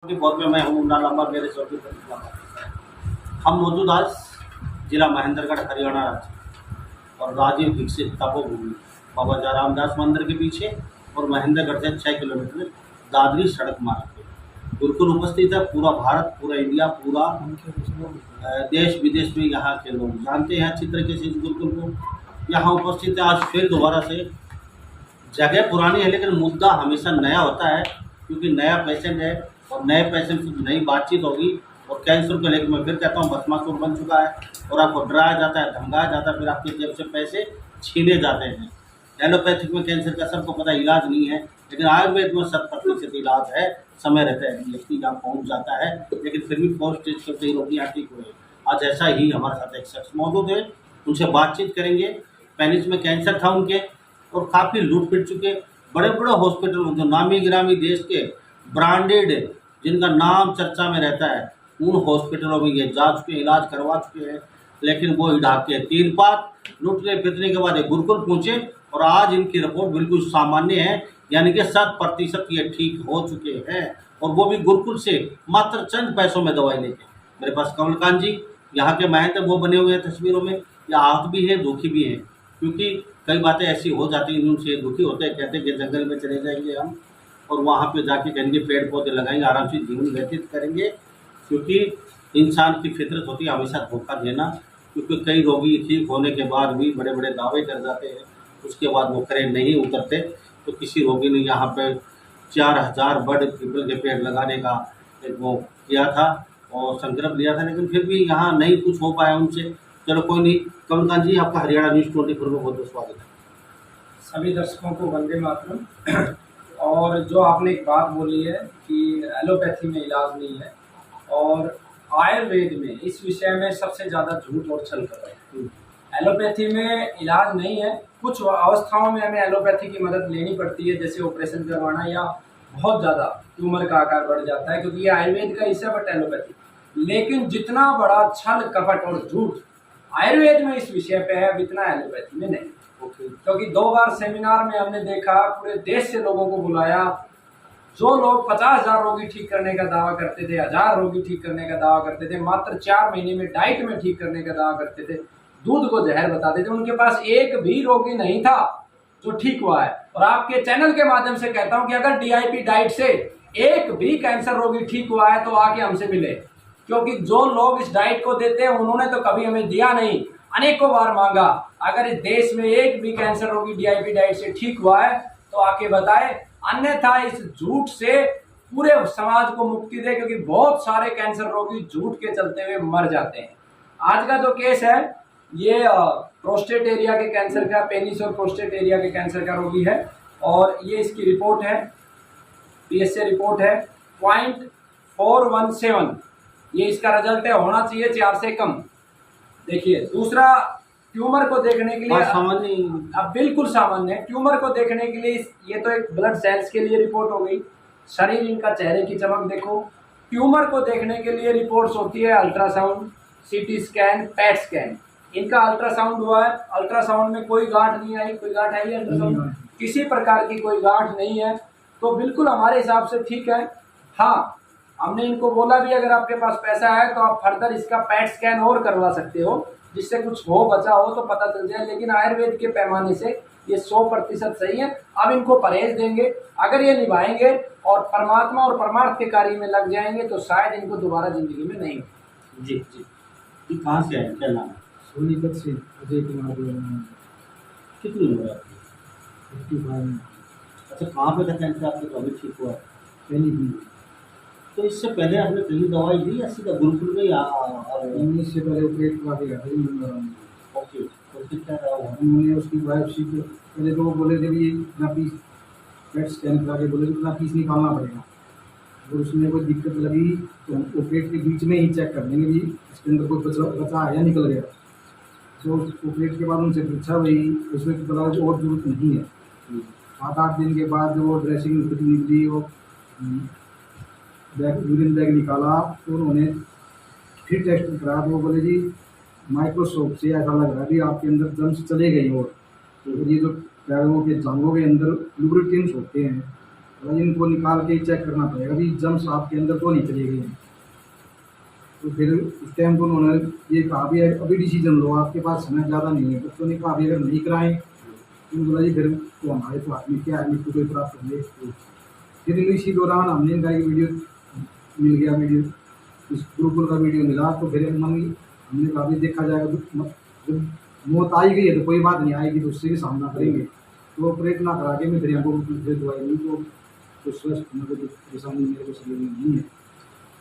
बहुत में मैं हूँ मुन्ना लामा, मेरे चौकी पर हम मौजूदास जिला महेंद्रगढ़ हरियाणा राज्य और राजीव दीक्षित तपोभूमि बाबा जयराम दास मंदिर के पीछे और महेंद्रगढ़ से 6 किलोमीटर दादरी सड़क मार्ग पे गुरुकुल उपस्थित है। पूरा भारत, पूरा इंडिया, पूरा देश विदेश में यहाँ के लोग जानते हैं अच्छी तरीके से इस गुरुकुल को। यहाँ उपस्थित है आज फिर दोबारा से। जगह पुरानी है लेकिन मुद्दा हमेशा नया होता है, क्योंकि नया पेशेंट है और नए पेशेंट से नई बातचीत होगी। और कैंसर को लेकर मैं फिर कहता हूँ भस्मासुर बन चुका है और आपको डराया जाता है, धमकाया जाता है, फिर आपकी जेब से पैसे छीने जाते हैं। एलोपैथिक में कैंसर का सबको पता इलाज नहीं है, लेकिन आयुर्वेद में 70% इलाज है। समय रहता है व्यक्ति जहाँ पहुँच जाता है, लेकिन फिर भी फर्स्ट स्टेज पर कई रोगियाँ ठीक हुए। आज ऐसा ही हमारे साथ एक शख्स मौजूद है, उनसे बातचीत करेंगे। पेनिस में कैंसर था उनके और काफ़ी लूट पिट चुके। बड़े बड़े हॉस्पिटल जो नामी गिरामी देश के ब्रांडेड जिनका नाम चर्चा में रहता है, उन हॉस्पिटलों में ये जा चुके, इलाज करवा चुके हैं, लेकिन वो ढाके तीन पात लूटने फिरने के बाद ये गुरुकुल पहुँचे और आज इनकी रिपोर्ट बिल्कुल सामान्य है, यानी कि 100% ये ठीक हो चुके हैं, और वो भी गुरुकुल से मात्र चंद पैसों में दवाई लेके। मेरे पास कमलकांत जी यहाँ के महंत वो बने हुए हैं तस्वीरों में। या आहत भी है, दुखी भी हैं, क्योंकि कई बातें ऐसी हो जाती हैं उनसे दुखी होते हैं। कहते हैं कि जंगल में चले जाएंगे हम और वहाँ पे जाके कहेंगे पेड़ पौधे लगाएंगे, आराम से जीवन व्यतीत करेंगे, क्योंकि इंसान की फितरत होती है हमेशा धोखा देना। क्योंकि कई रोगी ठीक होने के बाद भी बड़े बड़े दावे कर जाते हैं, उसके बाद वो खरे नहीं उतरते। तो किसी रोगी ने यहाँ पे 4000 बड़ पीपल के पेड़ लगाने का एक वो किया था और संकल्प लिया था, लेकिन फिर भी यहाँ नहीं कुछ हो पाया उनसे। चलो कोई नहीं। कमलकांत जी आपका हरियाणा न्यूज़ 24 में बहुत बहुत स्वागत है। सभी दर्शकों को वंदे मातरम। और जो आपने एक बात बोली है कि एलोपैथी में इलाज नहीं है, और आयुर्वेद में इस विषय में सबसे ज़्यादा झूठ और छल कर रहे हैं। एलोपैथी में इलाज नहीं है। कुछ अवस्थाओं में हमें एलोपैथी की मदद लेनी पड़ती है, जैसे ऑपरेशन करवाना या बहुत ज़्यादा ट्यूमर का आकार बढ़ जाता है, क्योंकि ये आयुर्वेद का हिस्सा बट एलोपैथी। लेकिन जितना बड़ा छल कपट और झूठ आयुर्वेद में इस विषय पे है, इतना एलोपैथी में नहीं। क्योंकि 2 बार सेमिनार में हमने देखा, पूरे देश से लोगों को बुलाया। जो लोग 50,000 रोगी ठीक करने का दावा करते थे, 1000 रोगी ठीक करने का दावा करते थे, मात्र 4 महीने में डाइट में ठीक करने का दावा करते थे, दूध को जहर बताते थे, उनके पास एक भी रोगी नहीं था जो ठीक हुआ है। और आपके चैनल के माध्यम से कहता हूं कि अगर DIP डाइट से एक भी कैंसर रोगी ठीक हुआ है तो आके हमसे मिले, क्योंकि जो लोग इस डाइट को देते हैं उन्होंने तो कभी हमें दिया नहीं, अनेकों बार मांगा। अगर इस देश में एक भी कैंसर रोगी DIP डाइट से ठीक हुआ है तो आके बताए, अन्यथा इस झूठ से पूरे समाज को मुक्ति दे, क्योंकि बहुत सारे कैंसर रोगी झूठ के चलते हुए मर जाते हैं। आज का जो केस है ये प्रोस्टेट एरिया के कैंसर का, पेनिस और प्रोस्टेट एरिया के कैंसर का रोगी है, और ये इसकी रिपोर्ट है, PSA रिपोर्ट है 0.417। ये इसका रिजल्ट है, होना चाहिए 4 से कम। देखिए दूसरा, ट्यूमर को देखने के लिए सामान्य, अब बिल्कुल सामान्य है। ट्यूमर को देखने के लिए ये तो एक ब्लड सेल्स के लिए रिपोर्ट हो गई। शरीर इनका चेहरे की चमक देखो। ट्यूमर को देखने के लिए रिपोर्ट्स होती है ultrasound, CT scan, PET scan. इनका अल्ट्रासाउंड हुआ है, अल्ट्रासाउंड में कोई गांठ नहीं आई। कोई गांठ आई है अल्ट्रासाउंड में? किसी प्रकार की कोई गांठ नहीं है, तो बिल्कुल हमारे हिसाब से ठीक है। हाँ, हमने इनको बोला भी अगर आपके पास पैसा है तो आप फर्दर इसका PET स्कैन और करवा सकते हो, जिससे कुछ हो बचा हो तो पता चल जाए। लेकिन आयुर्वेद के पैमाने से ये 100% सही है। अब इनको परहेज देंगे, अगर ये निभाएंगे और परमात्मा और परमार्थ के कार्य में लग जाएंगे तो शायद इनको दोबारा जिंदगी में नहीं हो। जी जी। ये कहाँ से है, क्या नाम है? सोनीपत से अजय कुमार। कितनी उम्र है आपकी? 55। अच्छा, कहाँ पे था कैंसर आपको तो अभी ठीक हुआ है? पहली भी तो इससे पहले आपने कहीं दवाई ली या सीधा गुरुकुल में इंग्लिश से पहले ऑपरेट करा के गया था। ओके, तो फिर क्या रहा हुआ? उन्होंने उसकी बायोप्सी को पहले तो वो बोले थे कि इतना पीस PET स्कैन करा के बोले इतना पीस निकालना पड़ेगा। और उसमें कोई दिक्कत लगी तो हम ऑपरेट के बीच में ही चेक कर लेंगे कि इसके अंदर कोई बचा है या निकल गया। तो ऑपरेट के बाद उनसे पूछा भाई उसमें तो पता और जरूरत नहीं है। 7-8 दिन के बाद वो ड्रेसिंग निकली, वो यूरिन बैग निकाला तो उन्होंने फिर टेस्ट कराया तो वो बोले जी माइक्रोस्कोप से ऐसा लग रहा है कि आपके अंदर जर्म्स चले गए। और ये जो पैरों के जांघों के अंदर लुब्रिकेंट्स होते हैं भाई इनको निकाल के चेक करना पड़ेगा अभी जम्स आपके अंदर तो नहीं चले गए हैं। तो फिर इस टाइम को उन्होंने ये कहा भी अभी डिसीजन लो, आपके पास समय ज़्यादा नहीं है। बच्चों ने कहा अभी अगर नहीं कराएं तो बोला जी फिर तो हमारे तो हाथ में क्या है, मृत्यु को ही प्राप्त होंगे। फिर इसी दौरान हमने इनका एक वीडियो मिल गया, वीडियो इस गुरुकुल का वीडियो मिला। तो फिर हमने कहा भी देखा जाएगा, जब मौत आई गई है तो कोई बात नहीं, आएगी तो उससे भी सामना करेंगे। तो ऑपरेट ना करा के मैं फिर हमको फिर दवाई ली तो स्वस्थ होने को परेशानी मेरे को शरीर में नहीं है।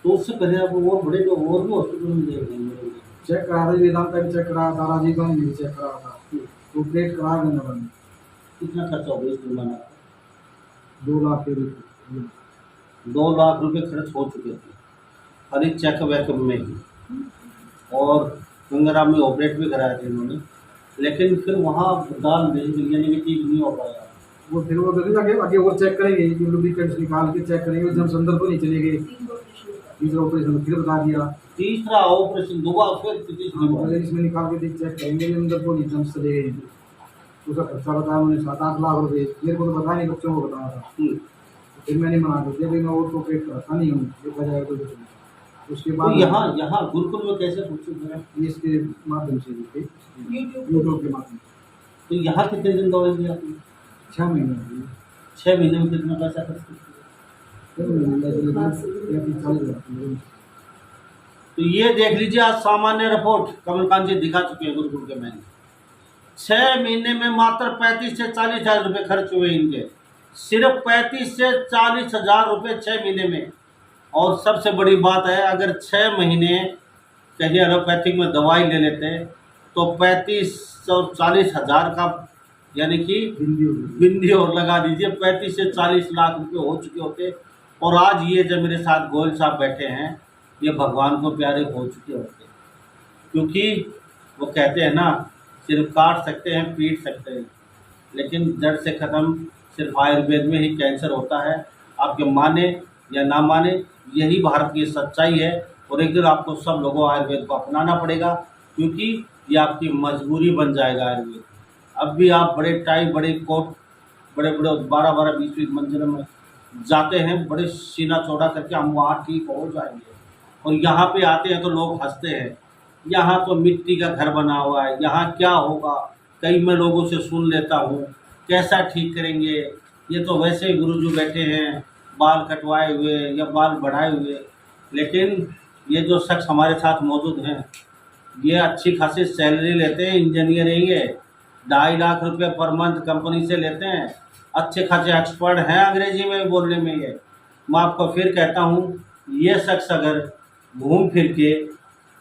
तो उससे पहले आप और बड़े जो और भी हॉस्पिटल में ले गए? चेक करा था, वेदांता भी चेक करा था, राजीव गांधी भी चेक करा था, तो ऑपरेट करा देना बने। कितना खर्चा हो गया इस जुर्माना? 2 लाख के रुपये 2 लाख रुपए खर्च हो चुके थे खाली चेक वैकअप में ही, और गंगाराम में ऑपरेट भी कराया था इन्होंने, लेकिन फिर वहाँ दान यानी कि ठीक नहीं हो पाया। वो फिर वो आगे और चेक करेंगे, डुप्लीकेट्स निकाल के चेक करेंगे, जब अंदर तो नहीं चले गए। तीसरा ऑपरेशन फिर बता दिया, तीसरा ऑपरेशन दोबारा फिर तीसरी बार इसमें निकाल के चेक करेंगे, अंदर तो नहीं जम्स चले गए। उसका खर्चा बताया उन्होंने 7-8 लाख रुपये, मेरे को तो बताया नहीं, बच्चों को बताया था। फिर मैंने मना कर दिया भाई मैं और तो ऑपरेट करता नहीं हूँ, देखा जाएगा तो कुछ नहीं। उसके तो बाद यहाँ गुरुकुल में कैसे पूछे? इसके माध्यम से यूट्यूब के माध्यम से। तो यहाँ कितने दिन दवाई दी आपने? 6 महीने 6 महीने में कितना पैसा खर्च किया? तो ये देख लीजिए, आज सामान्य रिपोर्ट कमलकांत जी दिखा चुके हैं गुरुकुल के मैंने। 6 महीने में मात्र 35 से 40 हज़ार रुपये खर्च हुए इनके, सिर्फ 35 से 40 हज़ार रुपये 6 महीने में। और सबसे बड़ी बात है, अगर 6 महीने कहीं एलोपैथिक में दवाई ले लेते तो 35 और 40 हज़ार का यानी कि बिंदी और लगा दीजिए, 35 से 40 लाख रुपये हो चुके होते। और आज ये जब मेरे साथ गोयल साहब बैठे हैं, ये भगवान को प्यारे हो चुके होते, क्योंकि वो कहते हैं ना, सिर्फ काट सकते हैं पीट सकते हैं, लेकिन जड़ से ख़त्म सिर्फ आयुर्वेद में ही कैंसर होता है। आपके माने या ना माने, यही भारत की सच्चाई है। और एक दिन आपको सब लोगों आयुर्वेद को अपनाना पड़ेगा, क्योंकि ये आपकी मजबूरी बन जाएगा आयुर्वेद। अब भी आप बड़े टाई, बड़े कोट, बड़े 12-12, 20-20 मंजिलों में जाते हैं, बड़े सीना चौड़ा करके हम वहाँ ठीक हो जाएंगे। और यहाँ पे आते हैं तो लोग हंसते हैं, यहाँ तो मिट्टी का घर बना हुआ है, यहाँ क्या होगा। कई मैं लोगों से सुन लेता हूँ, कैसा ठीक करेंगे, ये तो वैसे ही गुरुजी बैठे हैं बाल कटवाए हुए या बाल बढ़ाए हुए। लेकिन ये जो शख्स हमारे साथ मौजूद हैं, ये अच्छी खासी सैलरी लेते हैं, इंजीनियरिंग है, 2.5 लाख रुपये पर मंथ कंपनी से लेते हैं, अच्छे खासे एक्सपर्ट हैं अंग्रेजी में बोलने में। ये मैं आपको फिर कहता हूँ, ये शख्स अगर घूम फिर के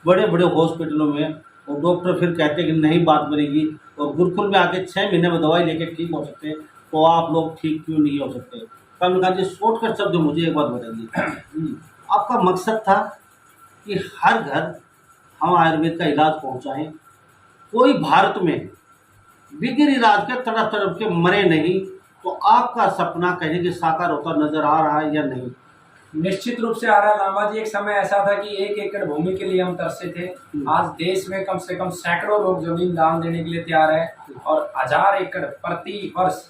बड़े बड़े हॉस्पिटलों में, और डॉक्टर फिर कहते हैं कि नहीं बात बनेगी, और गुरुकुल में आके 6 महीने में दवाई लेके ठीक हो सकते हैं, तो आप लोग ठीक क्यों नहीं हो सकते? कमलकांत जी, शॉर्टकट शब्द मुझे एक बात बताइए, आपका मकसद था कि हर घर हम आयुर्वेद का इलाज पहुँचाएँ, कोई भारत में बिगैर इलाज के तड़प तड़प के मरे नहीं, तो आपका सपना कहीं कि साकार होता नजर आ रहा है या नहीं? निश्चित रूप से आ रहा है लामा जी। एक समय ऐसा था कि 1 एकड़ भूमि के लिए हम तरसे थे। आज देश में कम से कम सैकड़ों लोग जमीन दान देने के लिए तैयार है, और 1000 एकड़ प्रति वर्ष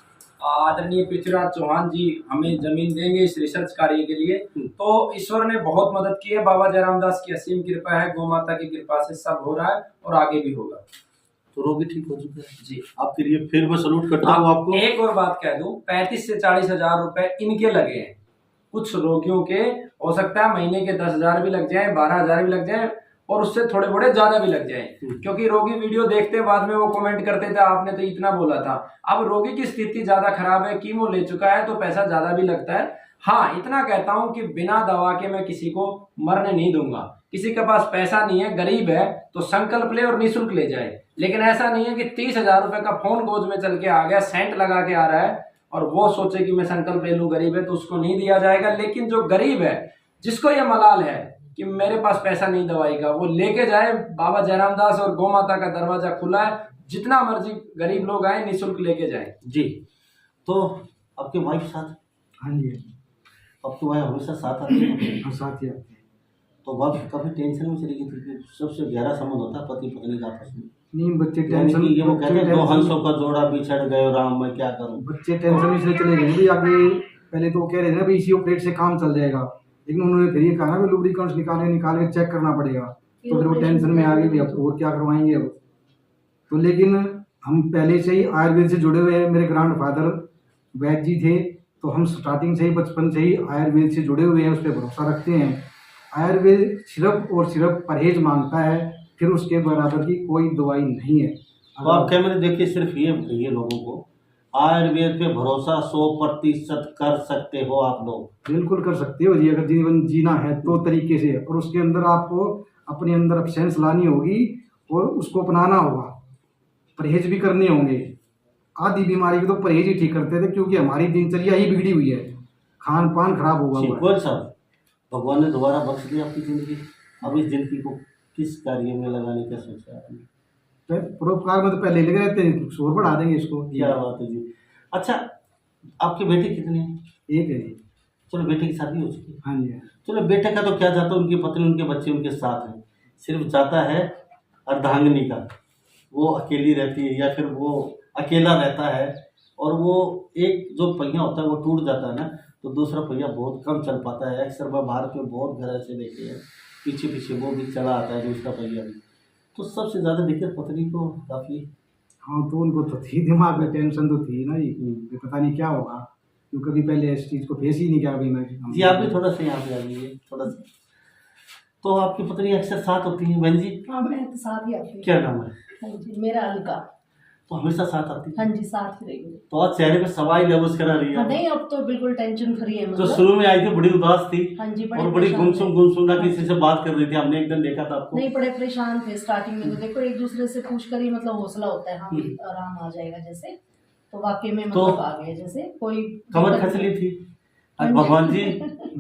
आदरणीय पृथ्वीराज चौहान जी हमें जमीन देंगे इस रिसर्च कार्य के लिए। तो ईश्वर ने बहुत मदद की है, बाबा जयराम दास की असीम कृपा है, गौ माता की कृपा से सब हो रहा है और आगे भी होगा। तो रोगी ठीक हो चुके हैं जी, आपके लिए फिर मैं सलूट करता हूँ आपको। एक और बात कह दूं, 35 से 40 हज़ार रुपए इनके लगे हैं। कुछ रोगियों के हो सकता है महीने के 10 हज़ार भी लग जाए, 12 हज़ार भी लग जाए, और उससे थोड़े थोड़े ज्यादा भी लग जाए, क्योंकि रोगी वीडियो देखते बाद में वो कमेंट करते थे आपने तो इतना बोला था। अब रोगी की स्थिति ज्यादा खराब है, कीमो ले चुका है, तो पैसा ज्यादा भी लगता है। हाँ, इतना कहता हूं कि बिना दवा के मैं किसी को मरने नहीं दूंगा। किसी के पास पैसा नहीं है, गरीब है, तो संकल्प ले और निःशुल्क ले जाए। लेकिन ऐसा नहीं है कि 30 हज़ार रुपए का फोन गोद में चल के आ गया, सेंट लगा के आ रहा है, और वो सोचे कि मैं संकल्प ले लूं, गरीब है तो उसको नहीं दिया जाएगा। लेकिन जो गरीब है, जिसको ये मलाल है कि मेरे पास पैसा नहीं दवाई का, वो लेके जाए। बाबा जयराम दास और गौ माता का दरवाजा खुला है, जितना मर्जी गरीब लोग आए, निःशुल्क लेके जाए जी। तो आपके वाइफ साथ? हाँ जी, आपके वाइफ हमेशा साथ आती है? हाँ, साथ ही आते हैं। तो वाइफ काफी टेंशन में चली गई थी, सबसे गहरा संबंध होता है पति पत्नी का आपस में। नहीं, बच्चे यानी टेंशन, कि ये वो कहते हैं 2 हंसों का जोड़ा बिछड़ गए, राम मैं क्या करूं। बच्चे टेंशन इसलिए चले गए भी आगे पहले तो वो कह रहे थे ना भाई इसी ऑपरेट से काम चल जाएगा, लेकिन उन्होंने फिर ये कहा ना कि लुब्रिकेंट्स निकाल के चेक करना पड़ेगा, तो फिर वो टेंशन में आ गई भी अब और क्या करवाएंगे अब। तो लेकिन हम पहले से ही आयुर्वेद से जुड़े हुए हैं, मेरे ग्रैंड फादर वैद्य जी थे, तो हम स्टार्टिंग से ही बचपन से ही आयुर्वेद से जुड़े हुए हैं, उस पर भरोसा रखते हैं। आयुर्वेद सिर्फ और सिर्फ परहेज मांगता है, फिर उसके बराबर की कोई दवाई नहीं है। तो आप कैमरे देखिए सिर्फ ये बताइए लोगों को, आयुर्वेद पे भरोसा 100% कर सकते हो आप लोग? बिल्कुल कर सकते हो जी, अगर जीवन जीना है तो तरीके से, और उसके अंदर आपको अपने अंदर एफिशिएंसी लानी होगी और उसको अपनाना होगा, परहेज भी करने होंगे। आधी बीमारी को तो परहेज ही ठीक करते थे, क्योंकि हमारी दिनचर्या ही बिगड़ी हुई है, खान पान खराब हुआ हुआ है। कौन साहब, भगवान ने दोबारा बख्श दिया आपकी जिंदगी, अब इस जिंदगी को किस कार्य में लगाने का सोचा आपने? परोपकार में तो पहले लगे रहते हैं, शोर बढ़ा देंगे इसको। क्या बात है जी। अच्छा, आपके बेटे कितने हैं? एक है जी। चलो, बेटे की शादी हो चुकी है। हाँ जी। चलो, बेटे का तो क्या जाता, उनकी पत्नी उनके बच्चे उनके साथ हैं, सिर्फ जाता है अर्धांगिनी का, वो अकेली रहती है या फिर वो अकेला रहता है, और वो एक जो पहिया होता है वो टूट जाता है ना, तो दूसरा पहिया बहुत कम चल पाता है। अक्सर मैं भारत में बहुत घर ऐसे देखे हैं, पीछे पीछे वो भी चला आता है दूसरा पहिया भी। तो सबसे ज़्यादा दिक्कत पत्नी को काफ़ी। हाँ, तो उनको तो थी, दिमाग में टेंशन तो थी ना जी, कि पता नहीं क्या होगा, क्योंकि कभी पहले इस चीज़ को फेस ही नहीं किया अभी मैं। जी, आप भी थोड़ा सा यहाँ पे आ जाइए थोड़ा सा। तो आपकी पत्नी अक्सर साथ होती है बहन जी? हाँ, मैं तो साथ ही आती हूँ। क्या नाम है? हाँ जी, मेरा अलका। तो हमेशा साथ आती है? हाँ जी, साथ ही रहेंगे। तो आज चेहरे पे सवाई लबस करा रही है। हाँ, नहीं, अब तो बिल्कुल टेंशन फ्री है। तो शुरू में आई थी बड़ी उदास थी। हाँ जी, और बड़ी गुमसुम ना किसी से बात कर रही थी, हमने एक दिन देखा था आपको। नहीं, बड़े परेशान थे स्टार्टिंग में, तो देखो एक दूसरे से पूछ कर ही मतलब हौसला होता है, हाँ आराम आ जाएगा जैसे। तो वाकई में मतलब आ गए जैसे कोई कमर खसली थी। आज भगवान जी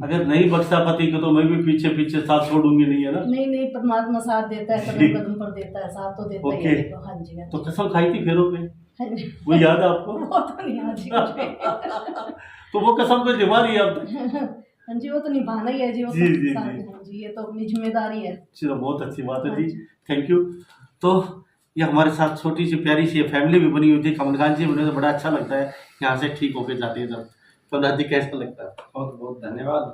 अगर नहीं बख्शा पति को तो मैं भी पीछे पीछे साथ छोड़ूंगी नहीं, है ना? नहीं, परमात्मा साथ देता है, कदम कदम पर देता है साथ, तो देता ही है। देखो, हाँ जी। तो कसम खाई थी फेरों पे, हाँ जी, वो याद है आपको? वो तो नहीं, हाँ जी। तो वो कसम को निभा रही है अब? हाँ जी, वो तो निभाना ही है जी, वो जी, तो जी, हाँ जी। जी, ये तो अपनी जिम्मेदारी है। चलो, बहुत अच्छी बात है हाँ जी, जी। Thank you. तो ये हमारे साथ छोटी सी प्यारी सी फैमिली भी बनी हुई थी, कमलकांत जी बने, तो बड़ा अच्छा लगता है यहाँ से ठीक होके जाते हैं जब। कमलकांत जी कैसा लगता है? बहुत बहुत धन्यवाद।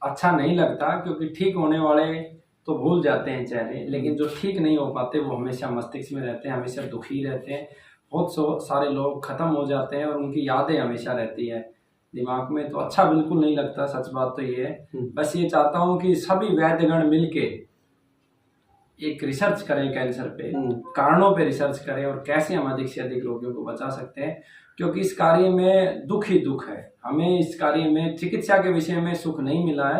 अच्छा नहीं लगता, क्योंकि ठीक होने वाले तो भूल जाते हैं चेहरे, लेकिन जो ठीक नहीं हो पाते वो हमेशा मस्तिष्क में रहते हैं, हमेशा दुखी रहते हैं। बहुत सारे लोग ख़त्म हो जाते हैं और उनकी यादें हमेशा रहती है दिमाग में, तो अच्छा बिल्कुल नहीं लगता। सच बात तो ये है। बस ये चाहता हूँ कि सभी वैद्यगण मिलके एक रिसर्च करें कैंसर पे, कारणों पे रिसर्च करें और कैसे हम अधिक से अधिक रोगियों को बचा सकते हैं, क्योंकि इस कार्य में दुख ही दुख है। हमें इस कार्य में चिकित्सा के विषय में सुख नहीं मिला है,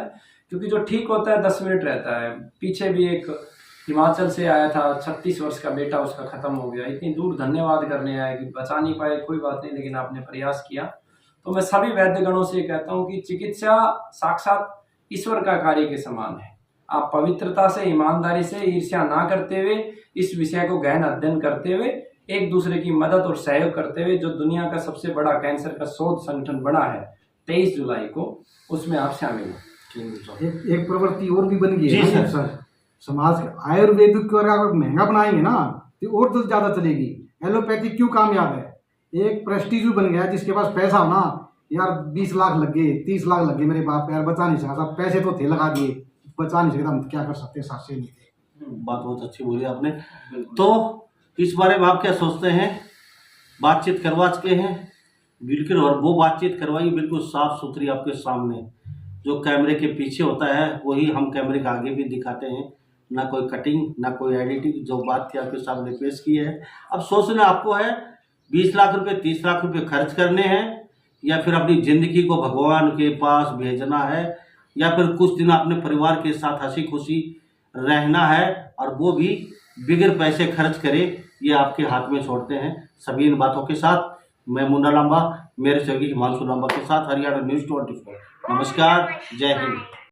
क्योंकि जो ठीक होता है 10 मिनट रहता है। पीछे भी एक हिमाचल से आया था, 36 वर्ष का बेटा, उसका खत्म हो गया। इतनी दूर धन्यवाद करने आया कि बचा नहीं पाए, कोई बात नहीं, लेकिन आपने प्रयास किया। तो मैं सभी वैद्यगणों से कहता हूँ कि चिकित्सा साक्षात ईश्वर का कार्य के समान है। आप पवित्रता से, ईमानदारी से, ईर्ष्या ना करते हुए, इस विषय को गहन अध्ययन करते हुए, एक दूसरे की मदद और सहयोग करते हुए, जो दुनिया का सबसे बड़ा कैंसर का शोध संगठन बना है 23 जुलाई को, उसमें आप शामिल हो। एक प्रवृत्ति और भी बन गई जी है सर। समाज आयुर्वेद को अगर महंगा बनाएंगे ना तो और तो ज्यादा चलेगी। एलोपैथी क्यों कामयाब है? एक प्रेस्टीज बन गया, जिसके पास पैसा हो ना, यार 20 लाख लग गए, 30 लाख लग गए, मेरे बाप यार बचा नहीं सकता, पैसे तो थे लगा दिए, बचा नहीं सकता, हम क्या कर सकते, सासे नहीं थे। बात बहुत अच्छी बोली आपने। तो इस बारे में आप क्या सोचते हैं? बातचीत करवा चुके हैं बिल्कुल, और वो बातचीत करवाई बिल्कुल साफ सुथरी आपके सामने। जो कैमरे के पीछे होता है वही हम कैमरे के आगे भी दिखाते हैं, ना कोई कटिंग ना कोई एडिटिंग। जो बात थी आपके सामने पेश की है। अब सोचना आपको है 20 लाख रुपए 30 लाख रुपए खर्च करने हैं, या फिर अपनी ज़िंदगी को भगवान के पास भेजना है, या फिर कुछ दिन अपने परिवार के साथ हंसी खुशी रहना है, और वो भी बिगैर पैसे खर्च करे, ये आपके हाथ में छोड़ते हैं। सभी इन बातों के साथ मैं मुन्ना लांबा, मेरे सहयोगी हिमांशु लांबा के साथ, हरियाणा न्यूज़ 24। नमस्कार, जय हिंद।